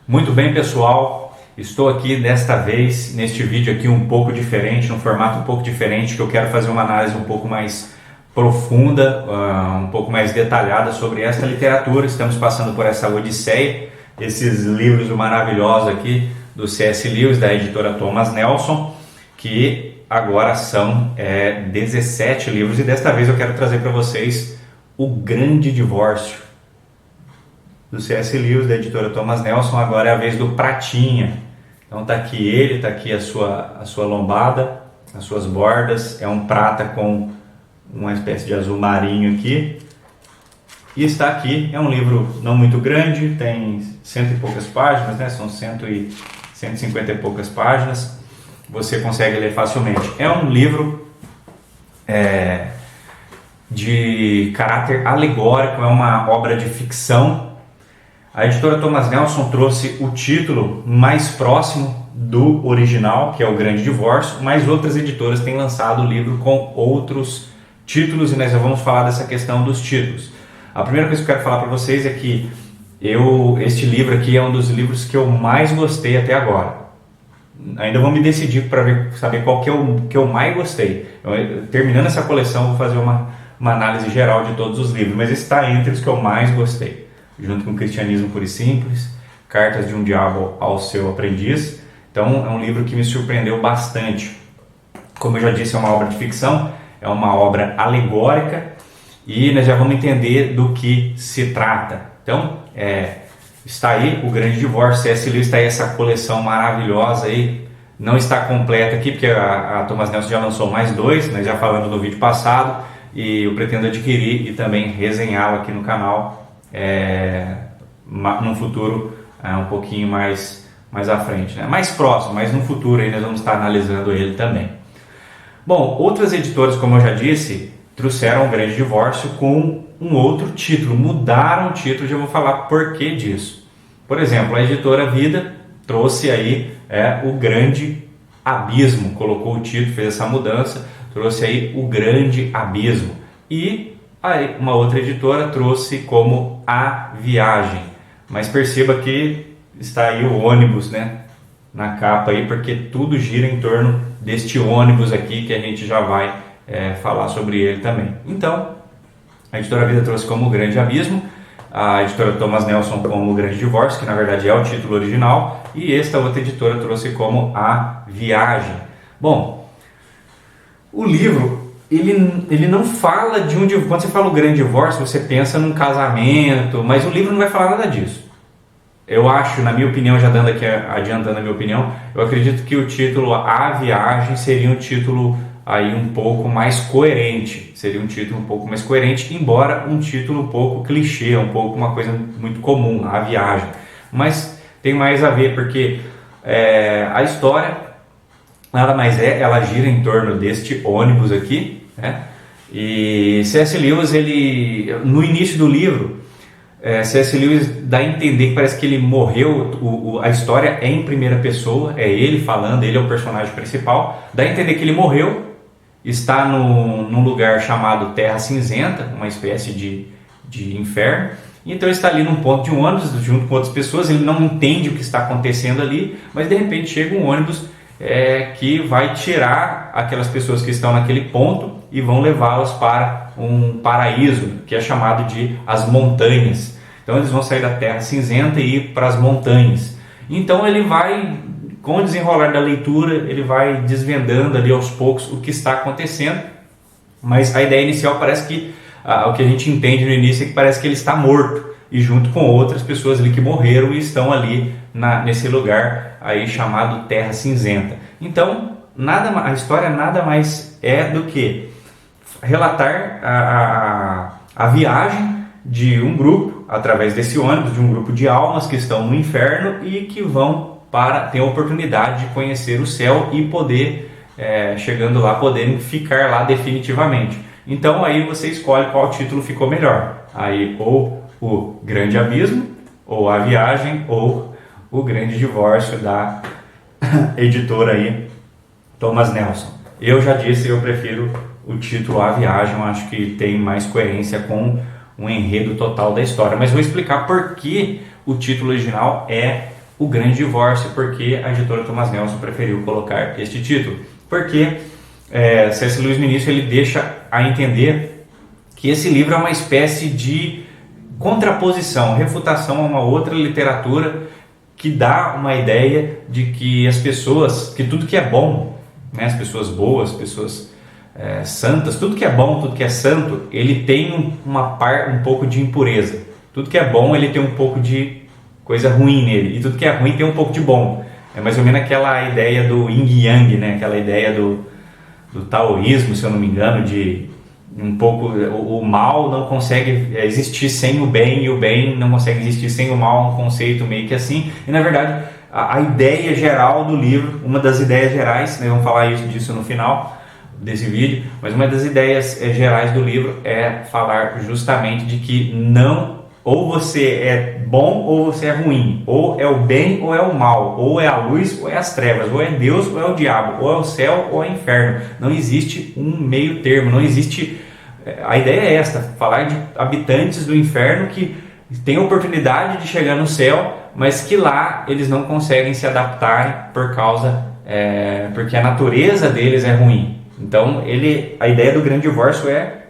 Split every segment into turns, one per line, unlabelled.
Muito bem, pessoal, estou aqui desta vez neste vídeo aqui um pouco diferente, num formato um pouco diferente, que eu quero fazer uma análise um pouco mais profunda, um pouco mais detalhada sobre esta literatura. Estamos passando por essa odisseia, esses livros maravilhosos aqui do C.S. Lewis, da editora Thomas Nelson, que agora são 17 livros, e desta vez eu quero trazer para vocês O Grande Divórcio, do C.S. Lewis, da editora Thomas Nelson. Agora é a vez do Pratinha. Então tá aqui ele, tá aqui a sua lombada, as suas bordas, é um prata com uma espécie de azul marinho aqui. E está aqui, é um livro não muito grande, tem cento e poucas páginas, né? São 150 e poucas páginas, você consegue ler facilmente. É um livro de caráter alegórico, é uma obra de ficção. A editora Thomas Nelson trouxe o título mais próximo do original, que é O Grande Divórcio, mas outras editoras têm lançado o livro com outros títulos, e nós já vamos falar dessa questão dos títulos. A primeira coisa que eu quero falar para vocês é que este livro aqui é um dos livros que eu mais gostei até agora. Ainda vou me decidir para saber qual que é o que eu mais gostei. Terminando essa coleção, vou fazer uma análise geral de todos os livros, mas esse está entre os que eu mais gostei, junto com Cristianismo Puro e Simples, Cartas de um Diabo ao Seu Aprendiz. Então é um livro que me surpreendeu bastante. Como eu já disse, é uma obra de ficção, é uma obra alegórica, e nós já vamos entender do que se trata. Então está aí O Grande Divórcio, C.S. Lewis, está aí essa coleção maravilhosa aí. Não está completa aqui, porque a Thomas Nelson já lançou mais dois, nós já falamos no vídeo passado, e eu pretendo adquirir e também resenhá-lo aqui no canal num futuro um pouquinho mais à frente, né? Mais próximo, mas no futuro aí nós vamos estar analisando ele também. Bom, outras editoras, como eu já disse, trouxeram O Grande Divórcio com um outro título, mudaram o título, já vou falar por que disso. Por exemplo, a editora Vida trouxe aí O Grande Abismo, colocou o título, fez essa mudança, trouxe aí O Grande Abismo. E aí uma outra editora trouxe como A Viagem, mas perceba que está aí o ônibus, né, na capa aí, porque tudo gira em torno deste ônibus aqui, que a gente já vai falar sobre ele também. Então, a editora Vida trouxe como O Grande Abismo, a editora Thomas Nelson como O Grande Divórcio, que na verdade é o título original, e esta outra editora trouxe como A Viagem. Bom, o livro, ele não fala de um divórcio. Quando você fala O Grande Divórcio, você pensa num casamento, mas o livro não vai falar nada disso. Eu acho, na minha opinião, já dando aqui, adiantando a minha opinião, eu acredito que o título A Viagem seria um título aí um pouco mais coerente, embora um título um pouco clichê, um pouco uma coisa muito comum, A Viagem, mas tem mais a ver, porque a história nada mais ela gira em torno deste ônibus aqui, né? E C.S. Lewis, ele, no início do livro, C.S. Lewis dá a entender que parece que ele morreu, a história é em primeira pessoa, é ele falando, ele é o personagem principal, dá a entender que ele morreu, está num lugar chamado Terra Cinzenta, uma espécie de inferno, então ele está ali num ponto de um ônibus, junto com outras pessoas, ele não entende o que está acontecendo ali, mas de repente chega um ônibus que vai tirar aquelas pessoas que estão naquele ponto e vão levá-las para um paraíso, que é chamado de As Montanhas. Então eles vão sair da Terra Cinzenta e ir para as montanhas. Então ele vai, com o desenrolar da leitura, ele vai desvendando ali aos poucos o que está acontecendo, mas a ideia inicial parece que, o que a gente entende no início é que parece que ele está morto, e junto com outras pessoas ali que morreram e estão ali nesse lugar aí chamado Terra Cinzenta. Então a história nada mais é do que relatar a viagem de um grupo, através desse ônibus, de um grupo de almas que estão no inferno e que vão ter a oportunidade de conhecer o céu e poder, chegando lá, poderem ficar lá definitivamente. Então aí você escolhe qual título ficou melhor, aí ou O Grande Abismo, ou A Viagem, ou O Grande Divórcio, da editora aí Thomas Nelson. Eu já disse, eu prefiro o título A Viagem, eu acho que tem mais coerência com o enredo total da história, mas vou explicar por que o título original é O Grande Divórcio, porque a editora Thomas Nelson preferiu colocar este título. Porque C.S. Lewis no início ele deixa a entender que esse livro é uma espécie de contraposição, refutação a uma outra literatura que dá uma ideia de que as pessoas, que tudo que é bom, né, as pessoas boas, pessoas santas, tudo que é bom, tudo que é santo, ele tem um pouco de impureza. Tudo que é bom, ele tem um pouco de coisa ruim nele, e tudo que é ruim tem um pouco de bom. É mais ou menos aquela ideia do yin e yang, né? Aquela ideia do taoísmo, se eu não me engano, de um pouco o mal não consegue existir sem o bem, e o bem não consegue existir sem o mal, um conceito meio que assim. E na verdade a ideia geral do livro, uma das ideias gerais, né, vamos falar disso no final desse vídeo, mas uma das ideias gerais do livro é falar justamente de que não, ou você é bom ou você é ruim, ou é o bem ou é o mal, ou é a luz ou é as trevas, ou é Deus ou é o diabo, ou é o céu ou é o inferno. Não existe um meio termo, não existe. A ideia é esta, falar de habitantes do inferno que têm a oportunidade de chegar no céu, mas que lá eles não conseguem se adaptar porque a natureza deles é ruim. Então a ideia do Grande Divórcio é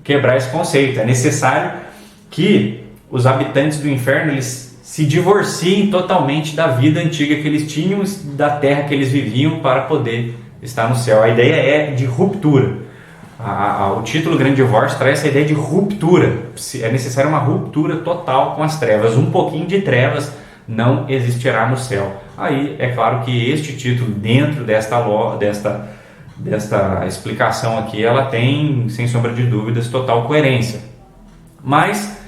quebrar esse conceito. É necessário que os habitantes do inferno eles se divorciem totalmente da vida antiga que eles tinham, da terra que eles viviam, para poder estar no céu. A ideia é de ruptura. O título Grande Divórcio traz essa ideia de ruptura. É necessária uma ruptura total com as trevas. Um pouquinho de trevas não existirá no céu. Aí é claro que este título, dentro desta explicação aqui, ela tem, sem sombra de dúvidas, total coerência. Mas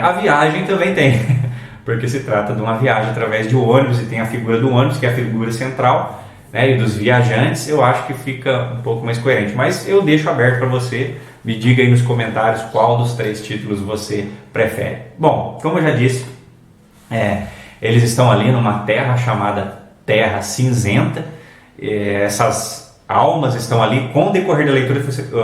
a viagem também tem, porque se trata de uma viagem através de ônibus e tem a figura do ônibus, que é a figura central, né, e dos viajantes. Eu acho que fica um pouco mais coerente, mas eu deixo aberto para você. Me diga aí nos comentários qual dos 3 títulos você prefere. Bom, como eu já disse, eles estão ali numa terra chamada Terra Cinzenta. Essas almas estão ali. Com o decorrer da leitura,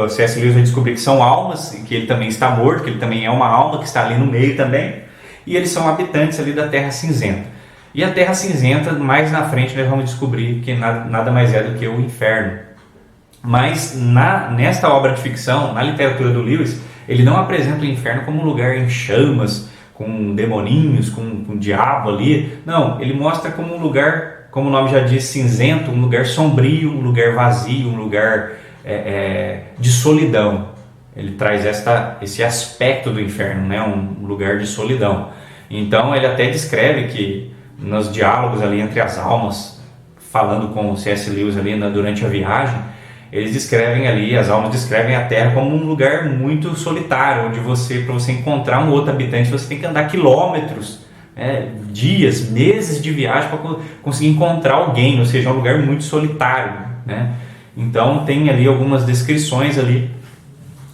C.S. Lewis vai descobrir que são almas, e que ele também está morto, que ele também é uma alma que está ali no meio também, e eles são habitantes ali da Terra Cinzenta. E a Terra Cinzenta, mais na frente, nós vamos descobrir que nada mais é do que o inferno. Mas nesta obra de ficção, na literatura do Lewis, ele não apresenta o inferno como um lugar em chamas, com demoninhos, com diabo ali. Não, ele mostra como um lugar, como o nome já diz, cinzento, um lugar sombrio, um lugar vazio, um lugar de solidão. Ele traz esse aspecto do inferno, né? Um lugar de solidão. Então ele até descreve que nos diálogos ali entre as almas, falando com o C.S. Lewis ali durante a viagem, eles descrevem ali, as almas descrevem a Terra como um lugar muito solitário, onde para você encontrar um outro habitante, você tem que andar quilômetros, dias, meses de viagem para conseguir encontrar alguém, ou seja, é um lugar muito solitário, né? Então tem ali algumas descrições ali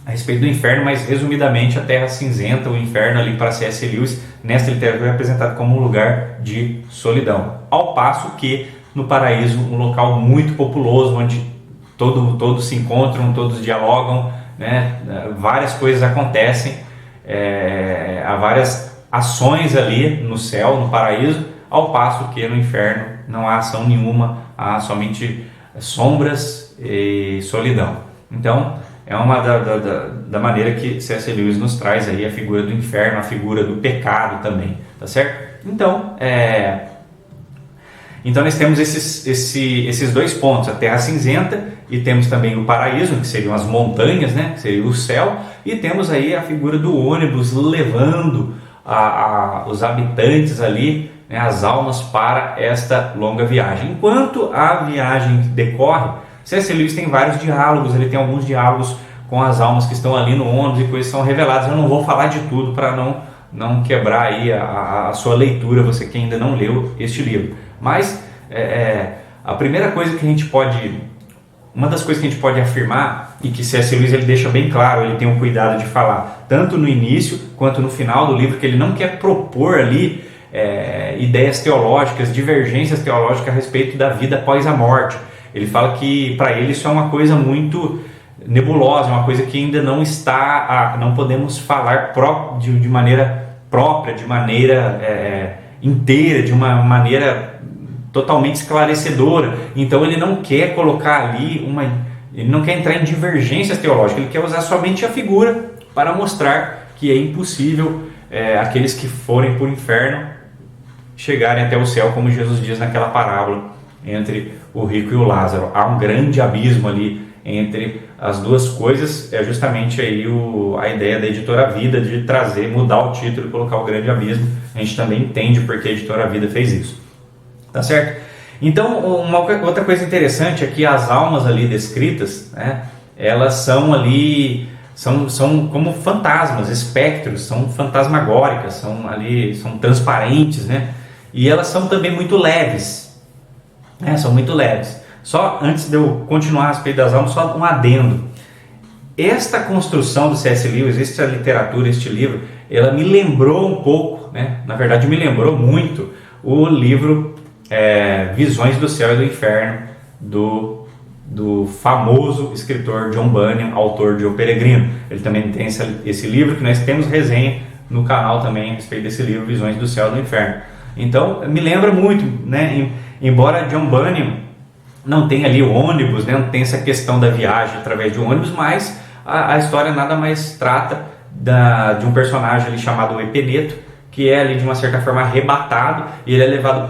a respeito do inferno, mas resumidamente a Terra Cinzenta, o inferno ali para C.S. Lewis, nesta literatura é apresentado como um lugar de solidão. Ao passo que no paraíso, um local muito populoso, onde todos se encontram, todos dialogam, né? Várias coisas acontecem, há várias ações ali no céu, no paraíso, ao passo que no inferno não há ação nenhuma, há somente sombras e solidão. Então, é uma da maneira que C.S. Lewis nos traz aí a figura do inferno, a figura do pecado também, tá certo? Então nós temos esses 2 pontos, a Terra Cinzenta, e temos também o paraíso, que seriam as montanhas, né? Que seria o céu, e temos aí a figura do ônibus levando os habitantes ali, né, as almas, para esta longa viagem. Enquanto a viagem decorre, C.S. Lewis tem vários diálogos, ele tem alguns diálogos com as almas que estão ali no ônibus e coisas são reveladas. Eu não vou falar de tudo para não quebrar aí a sua leitura, você que ainda não leu este livro. Mas a primeira coisa que a gente pode, uma das coisas que a gente pode afirmar, e que C.S. Lewis ele deixa bem claro, ele tem o cuidado de falar, tanto no início quanto no final do livro, que ele não quer propor ali ideias teológicas, divergências teológicas a respeito da vida após a morte. Ele fala que para ele isso é uma coisa muito nebulosa, uma coisa que ainda não não podemos falar de maneira própria, de maneira inteira, de uma maneira totalmente esclarecedora. Então ele não quer colocar ali ele não quer entrar em divergências teológicas, ele quer usar somente a figura para mostrar que é impossível aqueles que forem para o inferno chegarem até o céu, como Jesus diz naquela parábola entre o rico e o Lázaro. Há um grande abismo ali entre as duas coisas. É justamente aí a ideia da Editora Vida de mudar o título e colocar o grande abismo. A gente também entende porque a Editora Vida fez isso, tá certo? Então, outra coisa interessante é que as almas ali descritas, né, elas são ali, são como fantasmas, espectros, são fantasmagóricas, são transparentes, né? E elas são também muito leves, né? São muito leves. Só antes de eu continuar a respeito das almas, só um adendo. Esta construção do C.S. Lewis, esta literatura, este livro, ela me lembrou um pouco, né? Na verdade me lembrou muito o livro Visões do Céu e do Inferno, do famoso escritor John Bunyan, autor de O Peregrino. Ele também tem esse livro, que nós temos resenha no canal também a respeito desse livro, Visões do Céu e do Inferno. Então me lembra muito, né? Embora John Bunyan não tenha ali o ônibus, né? Não tem essa questão da viagem através de um ônibus, mas a história nada mais trata de um personagem ali chamado Epeneto, que é ali de uma certa forma arrebatado, e ele é levado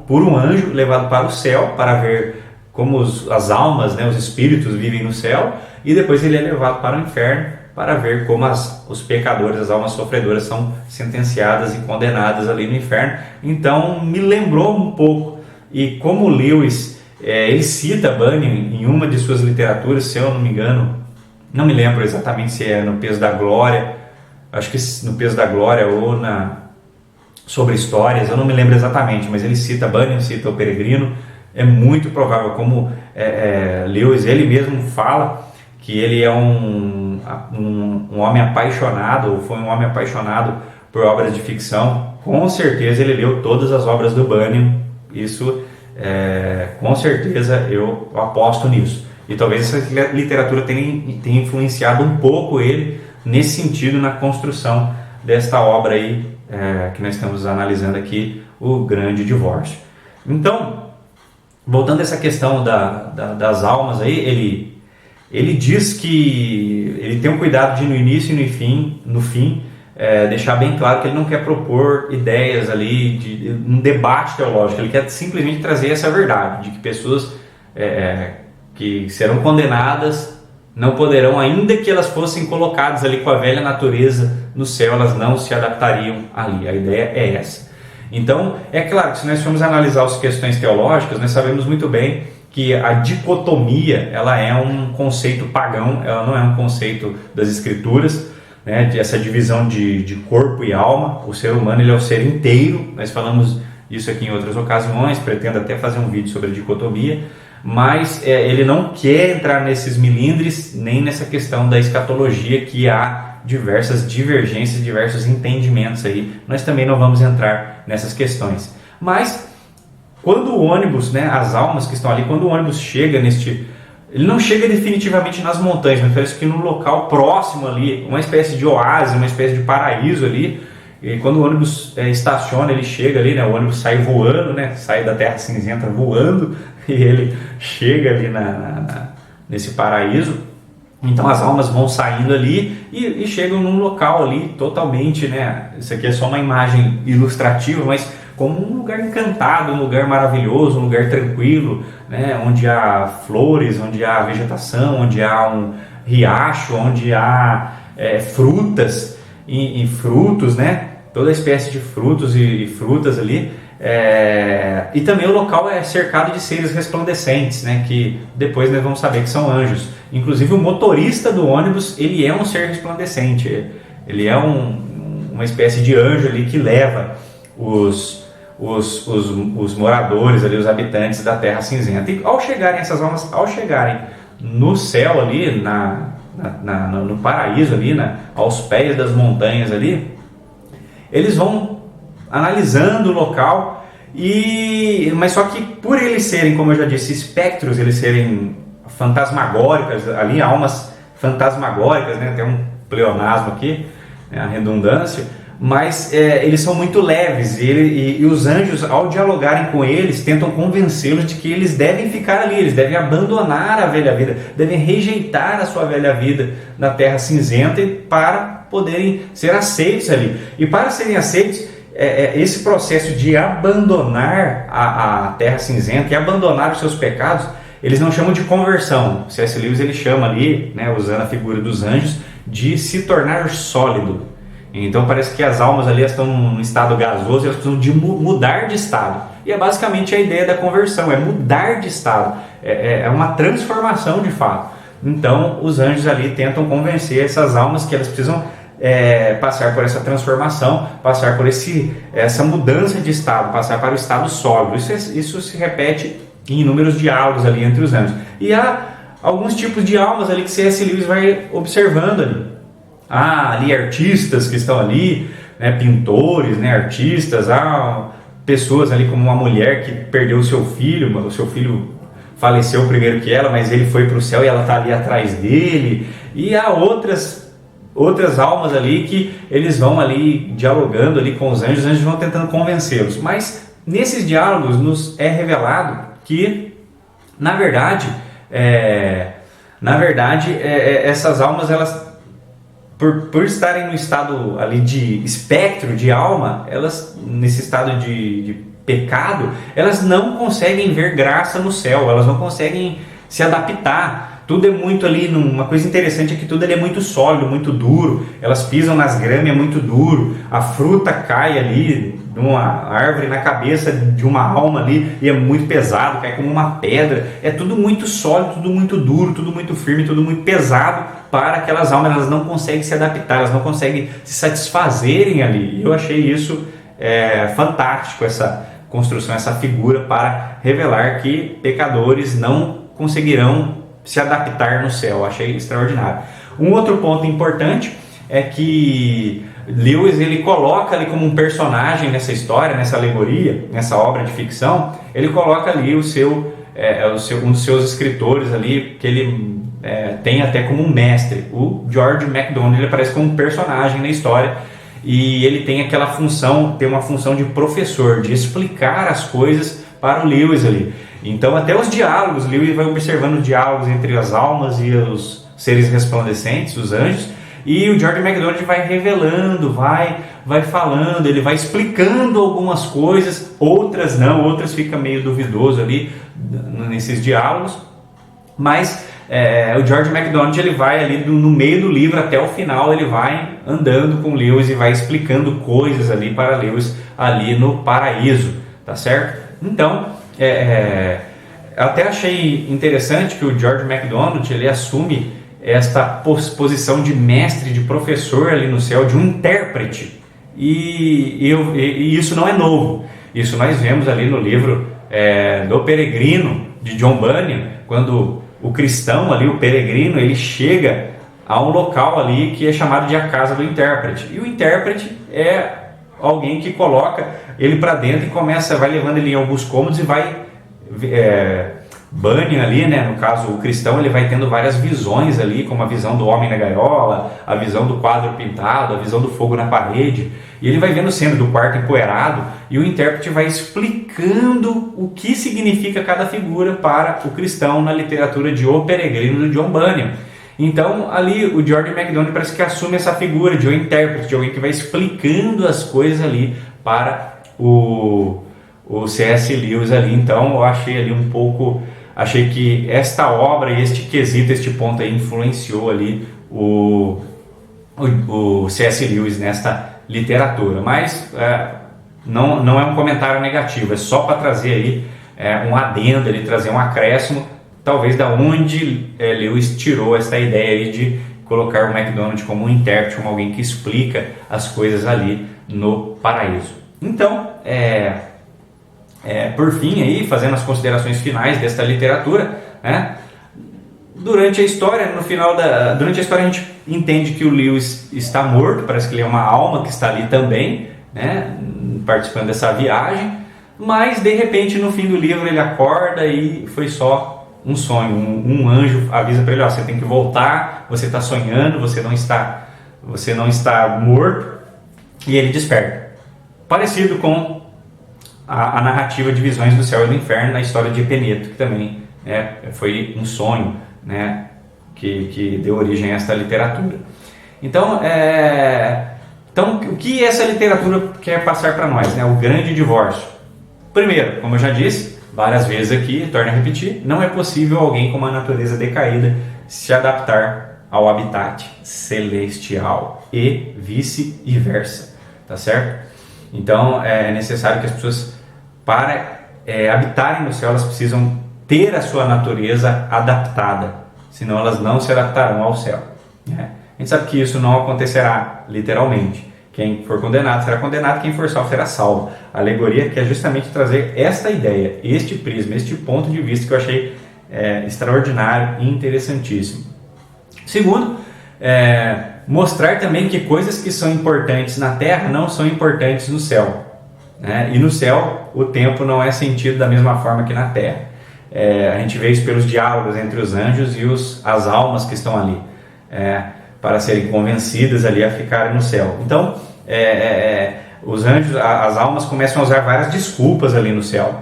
por um anjo, levado para o céu para ver como as almas, né, os espíritos vivem no céu, e depois ele é levado para o inferno para ver como os pecadores, as almas sofredoras são sentenciadas e condenadas ali no inferno. Então me lembrou um pouco, e como Lewis ele cita Bunyan em uma de suas literaturas, se eu não me engano, não me lembro exatamente se é no Peso da Glória, acho que no Peso da Glória ou sobre histórias, eu não me lembro exatamente, mas ele cita Bunyan, cita O Peregrino. É muito provável, como Lewis ele mesmo fala, que ele é um homem apaixonado, ou foi um homem apaixonado por obras de ficção. Com certeza ele leu todas as obras do Bunyan, isso com certeza eu aposto nisso. E talvez essa literatura tenha influenciado um pouco ele nesse sentido, na construção desta obra aí que nós estamos analisando aqui, O Grande Divórcio. Então, voltando a essa questão das almas aí, ele diz que ele tem um cuidado de no início e no fim deixar bem claro que ele não quer propor ideias ali de um debate teológico, ele quer simplesmente trazer essa verdade de que pessoas que serão condenadas não poderão, ainda que elas fossem colocadas ali com a velha natureza no céu, elas não se adaptariam ali. A ideia é essa. Então, é claro que se nós formos analisar as questões teológicas, nós sabemos muito bem que a dicotomia, ela é um conceito pagão, ela não é um conceito das Escrituras, né? Essa divisão de corpo e alma. O ser humano ele é o ser inteiro, nós falamos isso aqui em outras ocasiões, pretendo até fazer um vídeo sobre a dicotomia, mas ele não quer entrar nesses milindres, nem nessa questão da escatologia, que há diversas divergências, diversos entendimentos aí. Nós também não vamos entrar nessas questões. Mas quando o ônibus, né, as almas que estão ali, quando o ônibus chega ele não chega definitivamente nas montanhas, mas parece que no local próximo ali, uma espécie de oásis, uma espécie de paraíso ali. E quando o ônibus estaciona, ele chega ali, né, o ônibus sai voando, né, sai da Terra Cinzenta voando, e ele chega ali nesse paraíso. Então as almas vão saindo ali e chegam num local ali totalmente, né? Isso aqui é só uma imagem ilustrativa, mas como um lugar encantado, um lugar maravilhoso, um lugar tranquilo, né? Onde há flores, onde há vegetação, onde há um riacho, onde há frutas e frutos, né? Toda espécie de frutos e frutas ali. E também o local é cercado de seres resplandecentes, né? Que depois nós vamos saber que são anjos. Inclusive o motorista do ônibus, ele é um ser resplandecente, ele é uma espécie de anjo ali que leva os moradores ali, os habitantes da Terra Cinzenta. E ao chegarem essas almas, ao chegarem no céu ali, no paraíso ali, aos pés das montanhas ali, eles vão analisando o local, mas só que por eles serem, como eu já disse, espectros, eles serem fantasmagóricas, ali almas fantasmagóricas, né? Tem um pleonasmo aqui, né? A redundância, mas eles são muito leves e os anjos, ao dialogarem com eles, tentam convencê-los de que eles devem ficar ali, eles devem abandonar a velha vida, devem rejeitar a sua velha vida na terra cinzenta para poderem ser aceitos ali. E para serem aceitos, esse processo de abandonar a terra cinzenta e abandonar os seus pecados, eles não chamam de conversão. C.S. Lewis ele chama ali, né, usando a figura dos anjos, de se tornar sólido. Então parece que as almas ali estão num estado gasoso e elas precisam de mudar de estado. E é basicamente a ideia da conversão, é mudar de estado, é uma transformação de fato. Então os anjos ali tentam convencer essas almas que elas precisam passar por essa transformação, passar por essa mudança de estado, passar para o estado sólido. Isso se repete em inúmeros diálogos ali entre os anjos. E há alguns tipos de almas ali que C.S. Lewis vai observando ali. Há ali artistas que estão ali, né, pintores, né, artistas, há pessoas ali como uma mulher que perdeu o seu filho faleceu primeiro que ela, mas ele foi para o céu e ela está ali atrás dele, e há outras almas ali que eles vão ali dialogando ali com os anjos vão tentando convencê-los, mas nesses diálogos nos é revelado que, na verdade, essas almas, elas por estarem no estado ali de espectro, de alma, elas nesse estado de pecado, elas não conseguem ver graça no céu, elas não conseguem se adaptar. Tudo é muito ali, uma coisa interessante é que tudo ali é muito sólido, muito duro, elas pisam nas gramas, é muito duro, a fruta cai ali de uma árvore na cabeça de uma alma ali e é muito pesado, cai como uma pedra, é tudo muito sólido, tudo muito duro, tudo muito firme, tudo muito pesado para aquelas almas, elas não conseguem se adaptar, elas não conseguem se satisfazerem ali. Eu achei isso fantástico, essa construção, essa figura para revelar que pecadores não conseguirão se adaptar no céu. Achei extraordinário. Um outro ponto importante é que Lewis ele coloca ali como um personagem nessa história, nessa alegoria, nessa obra de ficção, ele coloca ali um dos seus escritores ali, que ele tem até como um mestre, o George MacDonald. Ele aparece como um personagem na história e ele tem aquela função, tem uma função de professor, de explicar as coisas para o Lewis ali. Então até os diálogos, Lewis vai observando os diálogos entre as almas e os seres resplandecentes, os anjos, e o George MacDonald vai revelando, vai falando, ele vai explicando algumas coisas, outras não, outras fica meio duvidoso ali nesses diálogos, mas o George MacDonald ele vai ali no meio do livro até o final, ele vai andando com Lewis e vai explicando coisas ali para Lewis ali no paraíso, tá certo? Então, até achei interessante que o George MacDonald ele assume esta posição de mestre, de professor ali no céu, de um intérprete, e isso não é novo. Isso nós vemos ali no livro do Peregrino, de John Bunyan, quando o cristão ali, o peregrino, ele chega a um local ali que é chamado de a casa do intérprete, e o intérprete é alguém que coloca ele para dentro e vai levando ele em alguns cômodos e vai Bunyan ali, né, no caso o cristão, ele vai tendo várias visões ali, como a visão do homem na gaiola, a visão do quadro pintado, a visão do fogo na parede, e ele vai vendo cena do quarto empoeirado, e o intérprete vai explicando o que significa cada figura para o cristão na literatura de O Peregrino, do John Bunyan. Então ali o George MacDonald parece que assume essa figura de um intérprete, de alguém que vai explicando as coisas ali para o C.S. Lewis ali. Então eu achei ali achei que esta obra e este quesito, este ponto aí influenciou ali o C.S. Lewis nesta literatura, mas não é um comentário negativo, é só para trazer aí um adendo, ele trazer um acréscimo, talvez da onde Lewis tirou esta ideia aí de colocar o MacDonald como um intérprete, como alguém que explica as coisas ali no paraíso. Então, por fim, aí, fazendo as considerações finais desta literatura, né? Durante a história, durante a história a gente entende que o Lewis está morto, parece que ele é uma alma que está ali também, né? Participando dessa viagem, mas de repente no fim do livro ele acorda e foi só um sonho, um anjo avisa para ele, você tem que voltar, você está sonhando, você não está morto, e ele desperta. Parecido com a narrativa de visões do céu e do inferno na história de Epeneto, que também foi um sonho, né, que deu origem a esta literatura. Então, o que essa literatura quer passar para nós? Né? O grande divórcio. Primeiro, como eu já disse várias vezes aqui, torno a repetir, não é possível alguém com uma natureza decaída se adaptar ao habitat celestial e vice-versa, tá certo? Então, é necessário que as pessoas, para habitarem no céu, elas precisam ter a sua natureza adaptada, senão elas não se adaptarão ao céu, né? A gente sabe que isso não acontecerá literalmente. Quem for condenado será condenado, quem for salvo será salvo. A alegoria quer justamente trazer esta ideia, este prisma, este ponto de vista que eu achei extraordinário e interessantíssimo. Segundo, mostrar também que coisas que são importantes na terra não são importantes no céu, né? E no céu o tempo não é sentido da mesma forma que na terra. A gente vê isso pelos diálogos entre os anjos e as almas que estão ali, para serem convencidas ali a ficarem no céu. Então, os anjos, as almas começam a usar várias desculpas ali no céu.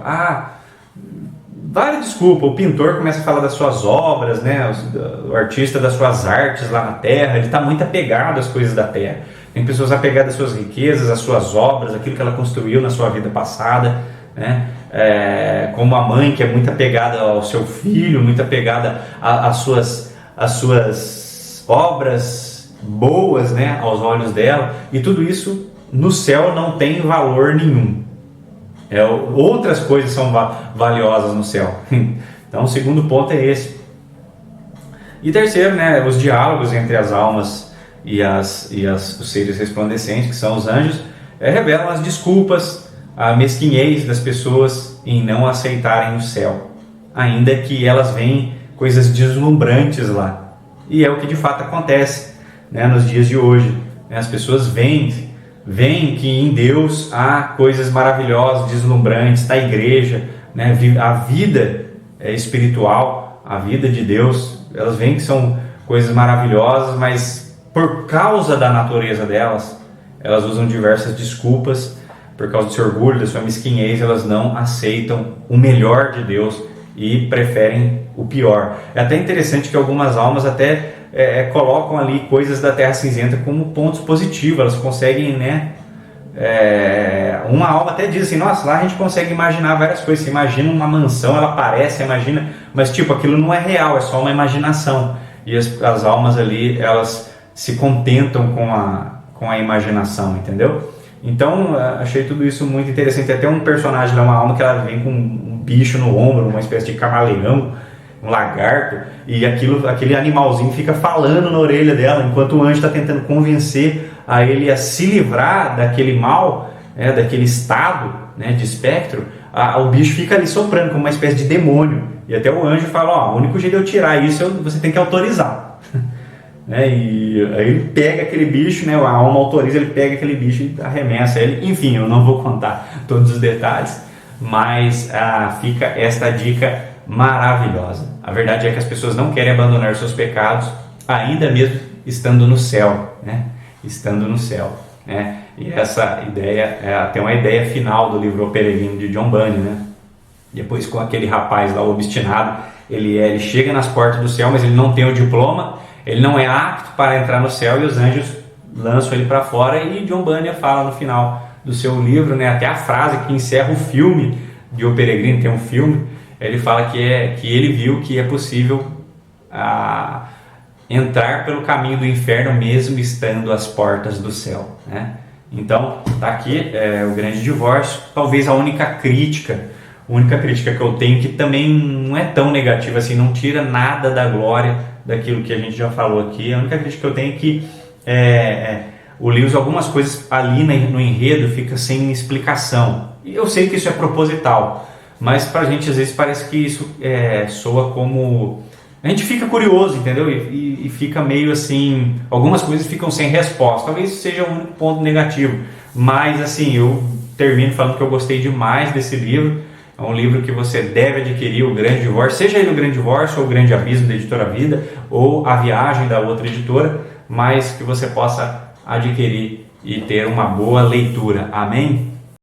Várias desculpas. O pintor começa a falar das suas obras, né? O artista das suas artes lá na terra. Ele está muito apegado às coisas da terra. Tem pessoas apegadas às suas riquezas, às suas obras, aquilo que ela construiu na sua vida passada, né? Como a mãe que é muito apegada ao seu filho, muito apegada às suas obras boas, né, aos olhos dela, e tudo isso no céu não tem valor nenhum. Outras coisas são valiosas no céu. Então o segundo ponto é esse. E terceiro, né, os diálogos entre as almas e os seres resplandecentes, que são os anjos, revelam as desculpas, a mesquinhez das pessoas em não aceitarem o céu, ainda que elas veem coisas deslumbrantes lá. E é o que de fato acontece, né, nos dias de hoje. As pessoas veem que em Deus há coisas maravilhosas, deslumbrantes, da igreja, né, a vida espiritual, a vida de Deus, elas veem que são coisas maravilhosas, mas por causa da natureza delas, elas usam diversas desculpas, por causa do seu orgulho, da sua mesquinhez, elas não aceitam o melhor de Deus e preferem o pior. É até interessante que algumas almas até colocam ali coisas da Terra Cinzenta como pontos positivos. Elas conseguem, né? Uma alma até diz assim: nossa, lá a gente consegue imaginar várias coisas. Você imagina uma mansão, ela aparece, imagina, mas tipo, aquilo não é real, é só uma imaginação. E as almas ali, elas se contentam com a imaginação, entendeu? Então, achei tudo isso muito interessante. Tem até um personagem lá, uma alma que ela vem com um bicho no ombro, uma espécie de camaleão, um lagarto, e aquele animalzinho fica falando na orelha dela, enquanto o anjo está tentando convencer a ele a se livrar daquele mal, daquele estado, né, de espectro. O bicho fica ali soprando como uma espécie de demônio, e até o anjo fala: o único jeito de eu tirar isso, você tem que autorizar. E aí ele pega aquele bicho, né, a alma autoriza, ele pega aquele bicho e arremessa ele. Enfim, eu não vou contar todos os detalhes, mas fica esta dica maravilhosa. A verdade é que as pessoas não querem abandonar seus pecados, ainda mesmo estando no céu, né? Estando no céu, né? E essa ideia é até uma ideia final do livro O Peregrino, de John Bunyan, né? Depois, com aquele rapaz lá, o obstinado, ele chega nas portas do céu, mas ele não tem o diploma, ele não é apto para entrar no céu, e os anjos lançam ele para fora. E John Bunyan fala no final do seu livro, né, até a frase que encerra o filme de O Peregrino, tem um filme, ele fala que ele viu que é possível entrar pelo caminho do inferno mesmo estando às portas do céu, né? Então, tá aqui o grande divórcio. Talvez a única crítica que eu tenho, que também não é tão negativa assim, não tira nada da glória daquilo que a gente já falou aqui. A única crítica que eu tenho é que o Lewis, algumas coisas ali no enredo fica sem explicação. E eu sei que isso é proposital, mas pra gente às vezes parece que isso soa como... A gente fica curioso, entendeu? E fica meio assim... Algumas coisas ficam sem resposta. Talvez isso seja o único ponto negativo. Mas assim, eu termino falando que eu gostei demais desse livro. É um livro que você deve adquirir, O Grande Divórcio. Seja ele O Grande Divórcio ou O Grande Abismo, da Editora Vida, ou A Viagem, da outra editora. Mas que você possa adquirir e ter uma boa leitura. Amém?